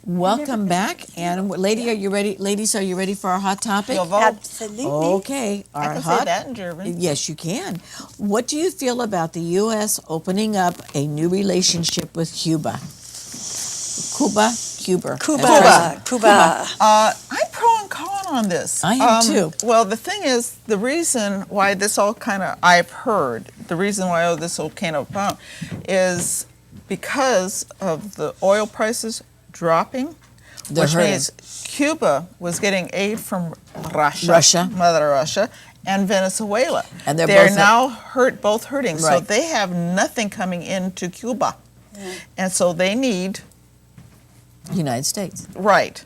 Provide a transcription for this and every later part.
Welcome back. And ladies, are you ready for our hot topic? You'll vote. Absolutely. Okay. I can say that in German. Yes, you can. What do you feel about the U.S. opening up a new relationship with Cuba? Cuba. I'm pro and con on this. I am too. Well, the thing is, the reason why this all kind of, I've heard, the reason why this all came about is because of the oil prices dropping, which means Cuba was getting aid from Russia, Mother Russia, and Venezuela. And they're now both hurting. Right. So they have nothing coming into Cuba. Yeah. And so they need United States. Right.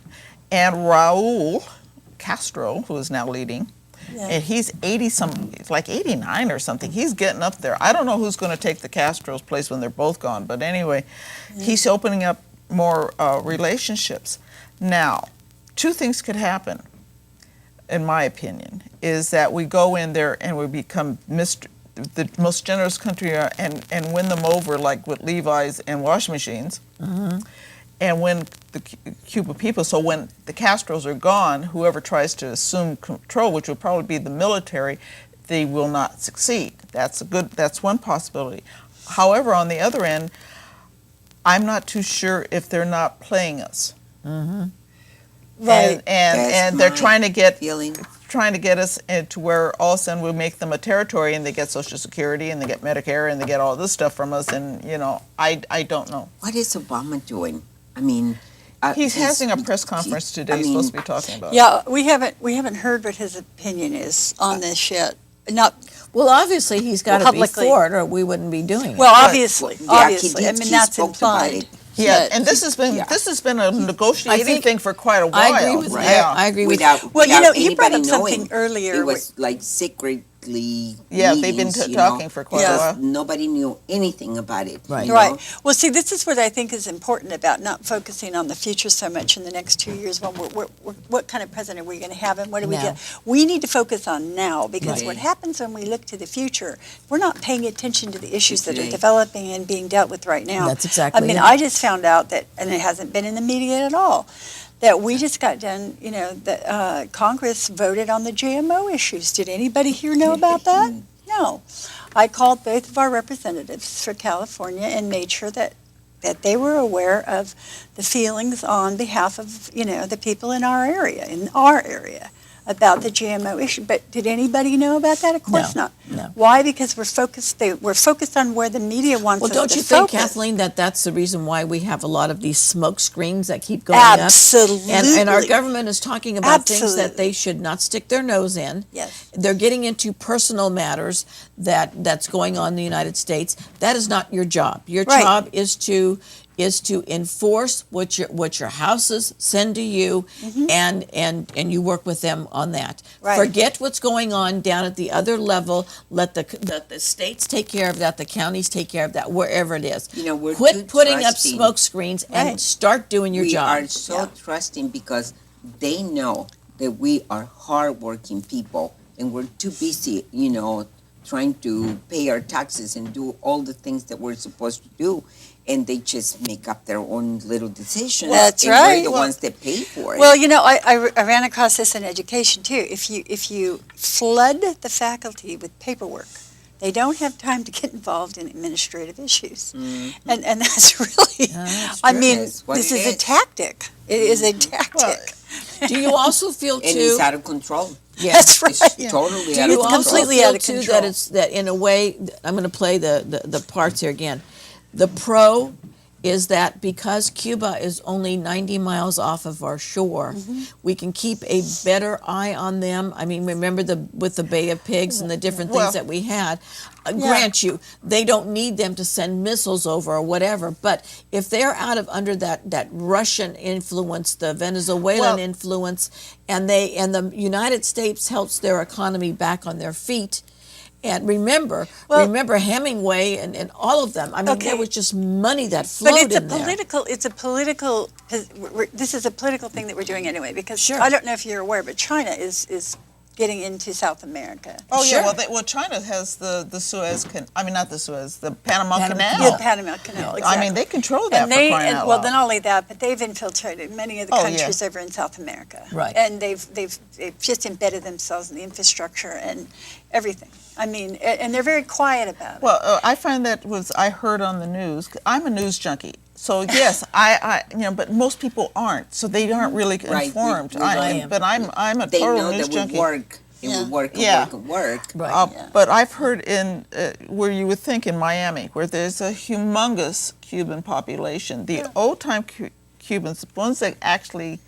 And Raul Castro, who is now leading, and he's 89 or something. He's getting up there. I don't know who's going to take the Castro's place when they're both gone, but anyway, he's opening up more relationships. Now, two things could happen, in my opinion, is that we go in there and we become the most generous country and win them over, like with Levi's and washing machines. Mm-hmm. And when the Cuban people, so when the Castros are gone, whoever tries to assume control, which will probably be the military, they will not succeed. That's one possibility. However, on the other end, I'm not too sure if they're not playing us. Mm-hmm. Right. And they're trying to get us to where all of a sudden we make them a territory and they get Social Security and they get Medicare and they get all this stuff from us, and I don't know. What is Obama doing? I mean, he's having a press conference today. He's supposed to be talking about. Yeah, we haven't heard what his opinion is on this yet. Well, obviously he's got to be for it, or we wouldn't be doing it. Well, obviously. I mean, that's implied. Yeah, and this has been a negotiating thing for quite a while. I agree with I agree with you. Well, he brought up something earlier. It was like secretly. Yeah, they've been talking for quite a while. Nobody knew anything about it. Right. Right. Well, see, this is what I think is important about not focusing on the future so much in the next 2 years. When what kind of president are we going to have, and what do we get? We need to focus on now, because what happens when we look to the future, we're not paying attention to the issues that are developing and being dealt with right now. That's exactly. I mean, I just found out that, and it hasn't been in the media at all, that we just got done, that Congress voted on the GMO issues. Did anybody here know about that? No. I called both of our representatives for California and made sure that they were aware of the feelings on behalf of, the people in our area, about the GMO issue. But did anybody know about that? Of course not. No. Why? Because we're focused on where the media wants us to focus. Well, don't you think, Kathleen, that's the reason why we have a lot of these smoke screens that keep going Absolutely. up? And our government is talking about things that they should not stick their nose in. Yes. They're getting into personal matters that's going on in the United States. That is not your job. Your job is to enforce what your houses send to you, and you work with them on that. Right. Forget what's going on down at the other level. Let the states take care of that, the counties take care of that, wherever it is. Quit putting up smoke screens and start doing your job. We are so trusting because they know that we are hardworking people and we're too busy, trying to pay our taxes and do all the things that we're supposed to do. And they just make up their own little decisions. That's and right. We're the ones that pay for it. Well, I ran across this in education too. If you flood the faculty with paperwork, they don't have time to get involved in administrative issues, and that's really. I mean, this is a tactic. It is a tactic. Well, do you also feel too? And it's out of control. Yeah, that's right. It's totally out of control. Completely out of control. That in a way, I'm going to play the parts here again. The pro is that because Cuba is only 90 miles off of our shore, we can keep a better eye on them. I mean, remember with the Bay of Pigs and the different things that we had. Grant you, they don't need them to send missiles over or whatever. But if they're under that Russian influence, the Venezuelan influence, and the United States helps their economy back on their feet. And remember Hemingway and all of them. I mean, there was just money that flowed in there. This is a political thing that we're doing anyway, because I don't know if you're aware, but China is getting into South America. Oh Sure. yeah, well, China has the Suez I mean, not the Suez, the Panama Panama Canal. Canal. The Panama Canal, I exactly. mean, they control that And for crying out well, loud. then not only that, but they've infiltrated many of the Oh, yeah. countries over in South America. Right. And they've just embedded themselves in the infrastructure and everything. I mean, and they're very quiet about it. Well, I find that I heard on the news. I'm a news junkie, so yes, I but most people aren't, so they aren't really Right, informed. I am. But I'm a They total know news that junkie. we work and Yeah. we work and Yeah. work and work. Right. Yeah. But I've heard in where you would think in Miami, where there's a humongous Cuban population, the old-time Cubans, the ones that actually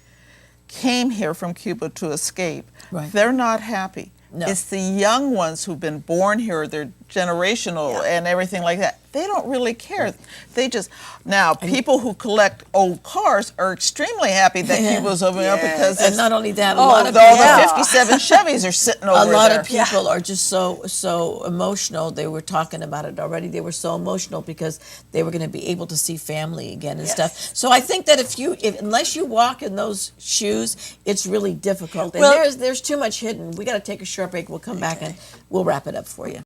came here from Cuba to escape, Right. they're not happy. No. It's the young ones who've been born here, they're generational and everything like that. They don't really care. They just, now people who collect old cars are extremely happy that Yeah. Cuba's over there Yes. because And not only that, a Oh, lot of all people, the Yeah. 57 Chevys are sitting over a there. lot of people are just so emotional. They were talking about it already. They were so emotional because they were going to be able to see family again and Yes. stuff. So I think that unless you walk in those shoes, it's really difficult. And Well- there's too much hidden. We got to take a short break. We'll come back and we'll wrap it up for you.